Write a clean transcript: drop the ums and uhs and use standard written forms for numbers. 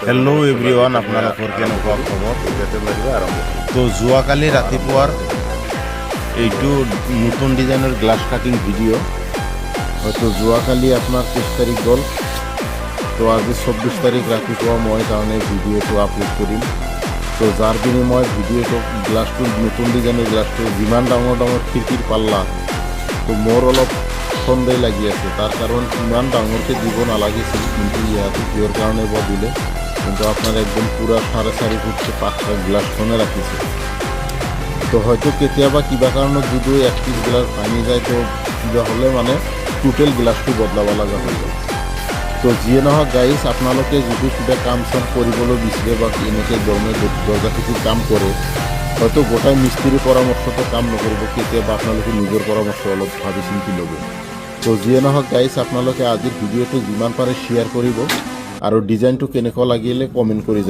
Hello' everyone, আপোনালোকৰ কেনেকুৱা খবৰ? তো যোৱাকালি ৰাতিপুৱাৰ এইটো নতুন ডিজাইনৰ গ্লাছ কাটিং ভিডিঅ' হয়তো যোৱাকালি আপোনাৰ 30 তাৰিখ গ'ল। তো আজি 24 তাৰিখ ৰাতিপুৱা মই কাৰণে ভিডিঅ'টো আপলোড কৰিম। তো যাৰ বিনিময়ত ভিডিঅ'টো গ্লাছটো নতুন ডিজাইনৰ গ্লাছটো যিমান ডাঙৰ ডাঙৰ খিৰিকীৰ পাল্লা, তো মোৰ অলপ সন্দেহ লাগি আছে। তাৰ কাৰণ ইমান ডাঙৰকৈ দিব নালাগিছিল, কিন্তু ইয়াতে কিহৰ কাৰণে বা দিলে। কিন্তু আপনার একদম পুরা 4.5 ফুটকে পাঁচটা গ্লাসখনে রাখিছে। তো হয়তো কেতিয়াবা কিবা কাৰণত যদি এক পিস গ্লাস ভাঙি যায়, তো কিবা হ'লে মানে টোটেল গ্লাসটো বদলাব লগা হৈ যায়। তো যিয়ে নহওক গাইজ, আপোনালোকে যদি কিবা কাম চাম কৰিবলৈ বিচাৰে বা এনেকৈ দৰ্জা খিৰিকীৰ কাম কৰে, হয়তো গোটাই মিস্ত্ৰীৰ পৰামৰ্শতো কাম নকৰিব। কেতিয়াবা আপোনালোকে নিজৰ পৰামৰ্শ অলপ ভাবি চিন্তি ল'ব। তো যিয়ে নহওক গাইজ, আপোনালোকে আজিৰ ভিডিঅ'টো যিমান পাৰে শ্বেয়াৰ কৰিব আৰু ডিজাইনটো কেনেকুৱা লাগিলে কমেণ্ট কৰি যাব।